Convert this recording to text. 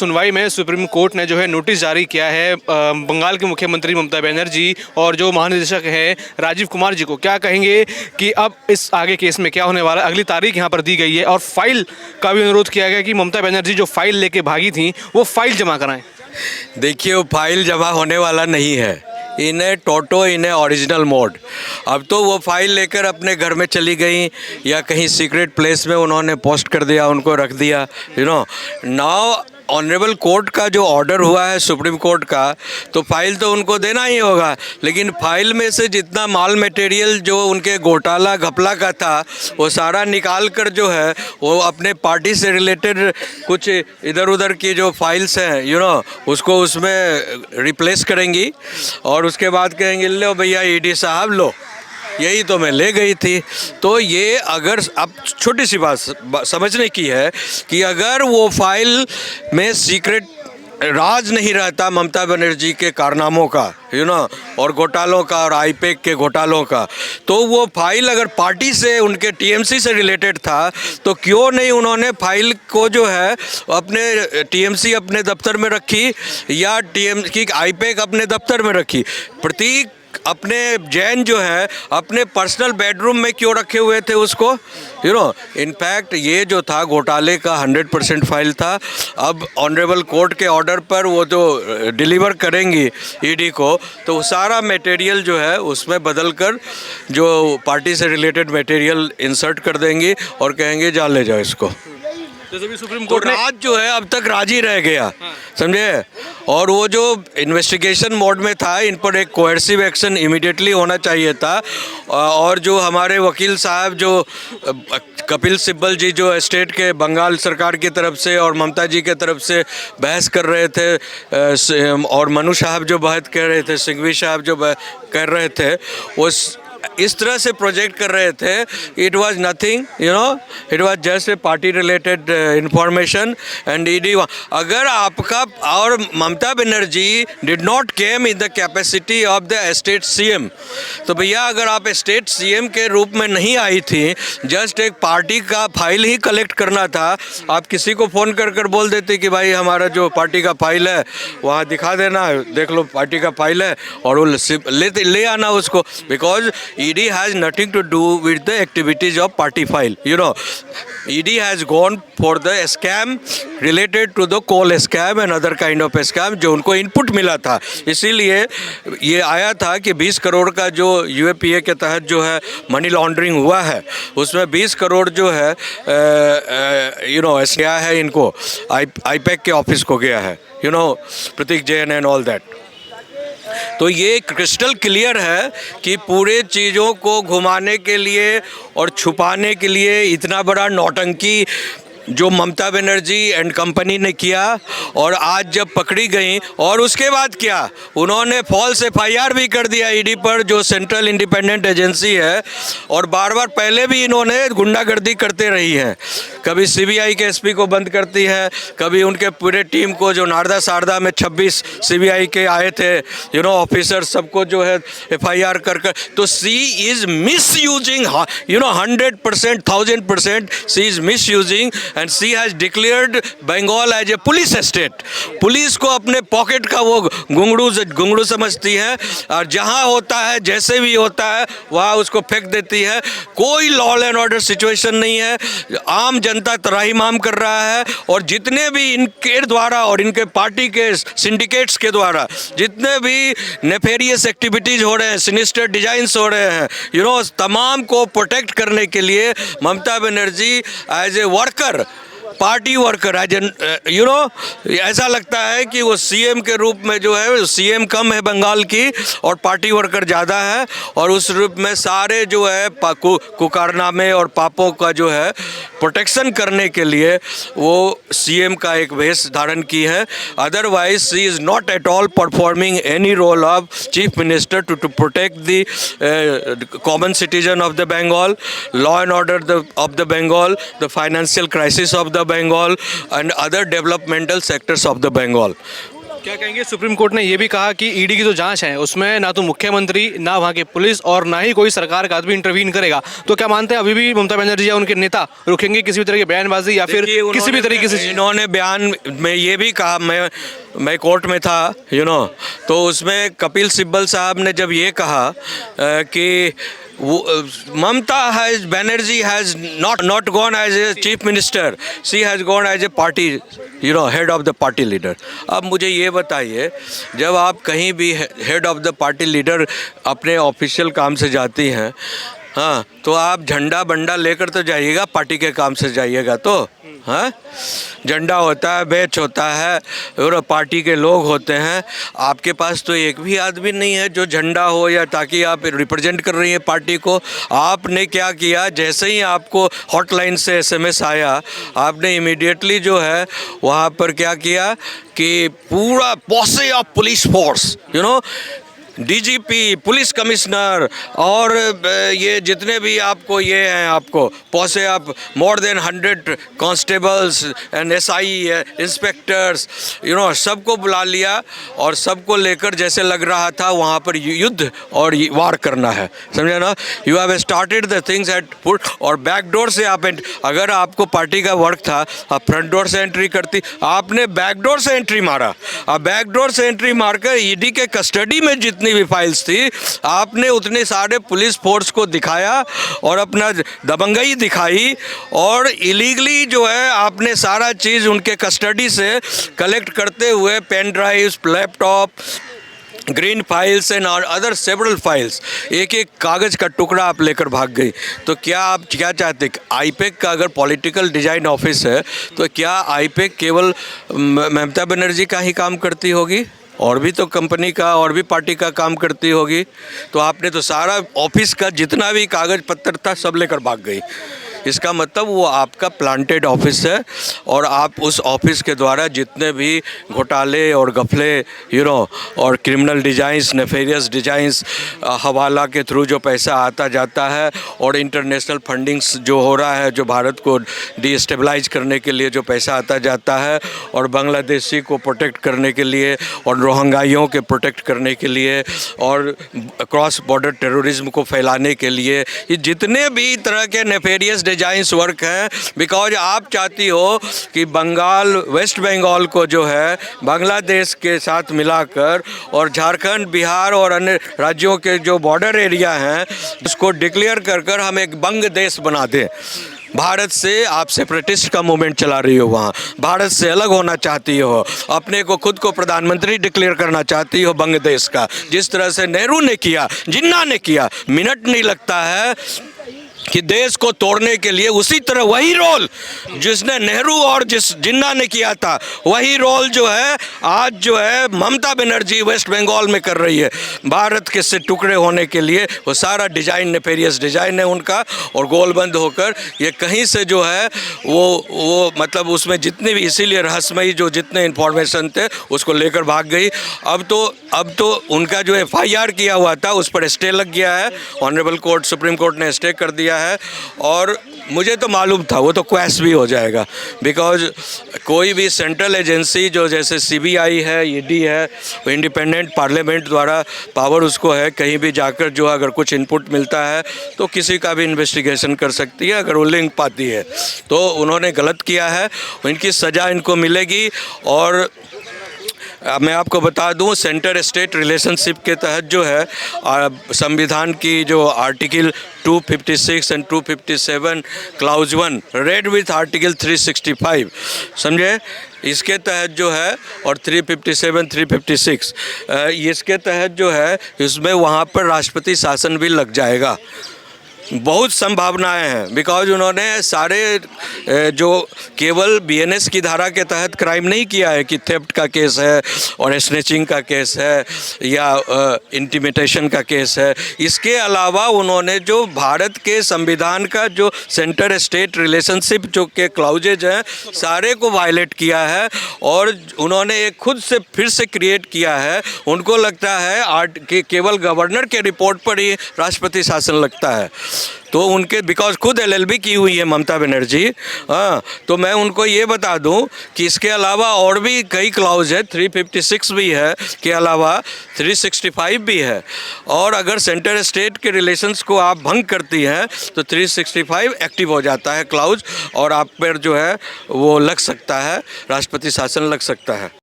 सुनवाई में supreme court ने जो है नोटिस जारी किया है बंगाल के मुख्यमंत्री ममता बनर्जी और जो महानिदेशक हैं राजीव कुमार जी को। क्या कहेंगे कि अब इस आगे केस में क्या होने वाला है? अगली तारीख यहाँ पर दी गई है और फाइल का भी अनुरोध किया गया कि ममता बनर्जी जो फाइल लेके भागी थी वो फाइल जमा कराएं। देखिए, वो फाइल जमा होने वाला नहीं है। इन्हें टोटो, इन्हें ओरिजिनल मोड। अब तो वो फाइल लेकर अपने घर में चली गई या कहीं सीक्रेट प्लेस में उन्होंने पोस्ट कर दिया, उनको रख दिया। नाउ ऑनरेबल कोर्ट का जो ऑर्डर हुआ है सुप्रीम कोर्ट का, तो फाइल तो उनको देना ही होगा, लेकिन फाइल में से जितना माल मटेरियल जो उनके घोटाला घपला का था वो सारा निकाल कर जो है वो अपने पार्टी से रिलेटेड कुछ इधर उधर की जो फाइल्स हैं उसको उसमें रिप्लेस करेंगी और उसके बाद कहेंगे लो भैया ईडी साहब लो, यही तो मैं ले गई थी। तो ये अगर अब छोटी सी बात समझने की है कि अगर वो फाइल में सीक्रेट राज नहीं रहता ममता बनर्जी के कारनामों का और घोटालों का और आईपैक के घोटालों का, तो वो फाइल अगर पार्टी से उनके टीएमसी से रिलेटेड था तो क्यों नहीं उन्होंने फाइल को जो है अपने टीएमसी अपने दफ्तर में रखी या टीएमसी आईपैक अपने दफ्तर में रखी। प्रतीक अपने जैन जो है अपने पर्सनल बेडरूम में क्यों रखे हुए थे उसको? इनफैक्ट ये जो था घोटाले का 100% फाइल था। अब ऑनरेबल कोर्ट के ऑर्डर पर वो जो डिलीवर करेंगी ईडी को, तो सारा मटेरियल जो है उसमें बदल कर जो पार्टी से रिलेटेड मटेरियल इंसर्ट कर देंगी और कहेंगे जा ले जाओ इसको। जैसे भी सुप्रीम कोर्ट तो राज जो है अब तक राजी रह गया, समझे। और वो जो इन्वेस्टिगेशन मोड में था, इन पर एक कोएर्सिव एक्शन इमीडिएटली होना चाहिए था। और जो हमारे वकील साहब जो कपिल सिब्बल जी जो स्टेट के बंगाल सरकार की तरफ से और ममता जी के तरफ से बहस कर रहे थे और मनु साहब जो बात कर रहे थे, सिंघवी साहब जो कर रहे थे, वो इस तरह से प्रोजेक्ट कर रहे थे। It was nothing, it was just a party related information and ED. अगर आपका और Mamata Banerjee did not came in the capacity of the state CM, तो भैया अगर आप स्टेट सीएम के रूप में नहीं आई थी, जस्ट एक पार्टी का फाइल ही कलेक्ट करना था, आप किसी को फ़ोन कर कर बोल देते कि भाई हमारा जो पार्टी का फाइल है वहाँ दिखा देना, देख लो पार्टी का फाइल है, और वो ले आना उसको। Because ED has nothing to do with the activities of party file. ED has gone for the scam related to the coal scam and other kind of scam जो उनको इनपुट मिला था। इसीलिए ये आया था कि 20 करोड़ का जो UAPA के तहत जो है मनी लॉन्ड्रिंग हुआ है, उसमें 20 करोड़ जो है गया है इनको, आईपैक के ऑफिस को गया है, प्रतीक जैन एंड ऑल दैट। तो ये क्रिस्टल क्लियर है कि पूरे चीज़ों को घुमाने के लिए और छुपाने के लिए इतना बड़ा नौटंकी जो ममता बनर्जी एंड कंपनी ने किया, और आज जब पकड़ी गई और उसके बाद क्या उन्होंने फॉल्स FIR भी कर दिया ईडी पर, जो सेंट्रल इंडिपेंडेंट एजेंसी है। और बार बार पहले भी इन्होंने गुंडागर्दी करते रही है, कभी CBI के SP को बंद करती है, कभी उनके पूरे टीम को जो नारदा सारदा में 26 CBI के आए थे ऑफिसर, सबको जो है FIR कर। तो she is misusing 100%, 1000% she is misusing and she has declared Bengal as a police state। Police को अपने पॉकेट का वो घुंगरू समझती है, और जहाँ होता है जैसे भी होता है वहाँ उसको फेंक देती है। कोई लॉ एंड ऑर्डर सिचुएशन नहीं है, आम जनता त्राहिमाम कर रहा है। और जितने भी इनके द्वारा और इनके पार्टी के सिंडिकेट्स के द्वारा जितने भी नेफेरियस एक्टिविटीज़ हो रहे हैं, सिनिस्टर डिजाइंस हो रहे हैं, तमाम को प्रोटेक्ट करने के लिए Mamata Banerjee as a worker, party worker, ऐसा लगता है कि वो सीएम के रूप में जो है, सीएम कम है बंगाल की और पार्टी वर्कर ज़्यादा है, और उस रूप में सारे जो है कुकारनामे और पापों का जो है प्रोटेक्शन करने के लिए वो सीएम का एक वेश धारण की है। Otherwise she is not at all performing any role of chief minister to protect the common citizen of the Bengal, law and order of the Bengal, the financial crisis of the Bengal and other developmental sectors of the Bengal। क्या कहेंगे, supreme court ने ये भी कहा कि ED की जो जांच है उसमें ना तो मुख्यमंत्री, ना वहाँ के पुलिस और ना ही कोई सरकार का आदमी इंटरवीन करेगा। तो क्या मानते हैं अभी भी ममता बनर्जी या उनके नेता रुकेंगे किसी भी तरह की बयानबाजी या फिर किसी भी तरीके से? इन्होंने बयान में ये भी कहा, मैं कोर्ट में था तो उसमें कपिल सिब्बल साहब ने जब ये कहा कि Mamta Banerjee has not gone as a chief minister, she has gone as a party, head of the party leader. अब मुझे ये बताइए, जब आप कहीं भी head of the party leader अपने ऑफिशियल काम से जाती हैं, हाँ, तो आप झंडा बंडा लेकर तो जाइएगा, पार्टी के काम से जाइएगा तो, हाँ, झंडा होता है, बैच होता है और पार्टी के लोग होते हैं। आपके पास तो एक भी आदमी नहीं है जो झंडा हो या ताकि आप रिप्रेजेंट कर रही हैं पार्टी को। आपने क्या किया, जैसे ही आपको हॉटलाइन से एसएमएस आया, आपने इमीडिएटली जो है वहाँ पर क्या किया कि पूरा posse of police force, DGP, police commissioner और ये जितने भी आपको ये हैं, आपको पहुँचे आप more than 100 constables and SI inspectors, सबको बुला लिया और सबको लेकर जैसे लग रहा था वहाँ पर युद्ध और वार करना है, समझे ना। You have started the things at put, और बैक डोर से आप अगर आपको पार्टी का वर्क था आप फ्रंट डोर से एंट्री करती, आपने बैक डोर से एंट्री मारा। अब बैक डोर से एंट्री मारकर ईडी के कस्टडी में जितनी भी फाइल्स थी आपने उतने सारे पुलिस फोर्स को दिखाया और अपना दबंगई दिखाई और इलीगली जो है आपने सारा चीज़ उनके कस्टडी से कलेक्ट करते हुए pen drives, laptop, green files and और अदर सेवरल फाइल्स, एक एक कागज़ का टुकड़ा आप लेकर भाग गई। तो क्या आप क्या चाहते, आईपैक का अगर पॉलिटिकल डिजाइन ऑफिस है तो क्या आईपैक केवल ममता बनर्जी का ही काम करती होगी? और भी तो कंपनी का और भी पार्टी का काम करती होगी। तो आपने तो सारा ऑफिस का जितना भी कागज़ पत्तर था सब लेकर भाग गई। इसका मतलब वो आपका प्लांटेड ऑफिस है और आप उस ऑफिस के द्वारा जितने भी घोटाले और गफले और क्रिमिनल डिजाइंस, नेफेरियस डिजाइंस, हवाला के थ्रू जो पैसा आता जाता है और इंटरनेशनल फंडिंग्स जो हो रहा है, जो भारत को डिस्टेबलाइज करने के लिए जो पैसा आता जाता है और बांग्लादेशी को प्रोटेक्ट करने के लिए और रोहिंग्याओं के प्रोटेक्ट करने के लिए और क्रॉस बॉर्डर टेररिज्म को फैलाने के लिए, ये जितने भी तरह के नेफेरियस डिजाइंस वर्क हैं, बिकॉज आप चाहती हो कि बंगाल, वेस्ट बंगाल को जो है बांग्लादेश के साथ मिलाकर और झारखंड, बिहार और अन्य राज्यों के जो बॉर्डर एरिया हैं उसको डिक्लेयर कर हम एक बंग देश बना दें। भारत से आप सेपरेटिस्ट का मूवमेंट चला रही हो, वहाँ भारत से अलग होना चाहती हो, अपने को खुद को प्रधानमंत्री डिक्लेयर करना चाहती हो बांग्लादेश का, जिस तरह से नेहरू ने किया, जिन्ना ने किया। मिनट नहीं लगता है कि देश को तोड़ने के लिए उसी तरह वही रोल जिसने नेहरू और जिन्ना ने किया था, वही रोल जो है आज जो है ममता बनर्जी वेस्ट बंगाल में कर रही है। भारत के से टुकड़े होने के लिए वो सारा डिजाइन नेफेरियस डिजाइन है उनका, और गोलबंद होकर ये कहीं से जो है वो मतलब उसमें जितने भी, इसीलिए रहस्यमयी जो जितने इन्फॉर्मेशन थे उसको लेकर भाग गई। अब तो उनका जो FIR किया हुआ था उस पर स्टे लग गया है, ऑनरेबल कोर्ट, सुप्रीम कोर्ट ने स्टे कर दिया है। और मुझे तो मालूम था वो तो क्वैश भी हो जाएगा, बिकॉज कोई भी सेंट्रल एजेंसी जो जैसे CBI है, ED है, वो इंडिपेंडेंट पार्लियामेंट द्वारा पावर उसको है, कहीं भी जाकर जो अगर कुछ इनपुट मिलता है तो किसी का भी इन्वेस्टिगेशन कर सकती है अगर वो लिंक पाती है। तो उन्होंने गलत किया है, इनकी सज़ा इनको मिलेगी। और मैं आपको बता दूं, सेंटर स्टेट रिलेशनशिप के तहत जो है संविधान की जो article 256 and 257 clause 1 read with article 365, समझे, इसके तहत जो है, और 357, 356 इसके तहत जो है इसमें वहाँ पर राष्ट्रपति शासन भी लग जाएगा। बहुत संभावनाएं हैं, बिकॉज उन्होंने सारे जो केवल BNS की धारा के तहत क्राइम नहीं किया है कि थेफ्ट का केस है और स्नैचिंग का केस है या इंटिमिटेशन का केस है। इसके अलावा उन्होंने जो भारत के संविधान का जो सेंटर स्टेट रिलेशनशिप जो के क्लाउजेज हैं सारे को वायलेट किया है और उन्होंने एक खुद से फिर से क्रिएट किया है। उनको लगता है कि केवल गवर्नर के रिपोर्ट पर ही राष्ट्रपति शासन लगता है। तो उनके बिकॉज खुद एलएलबी की हुई है ममता बनर्जी, हाँ, तो मैं उनको ये बता दूं कि इसके अलावा और भी कई क्लाउज है, 356 भी है, के अलावा 365 भी है, और अगर सेंटर स्टेट के रिलेशंस को आप भंग करती हैं तो 365 एक्टिव हो जाता है क्लाउज, और आप पर जो है वो लग सकता है, राष्ट्रपति शासन लग सकता है।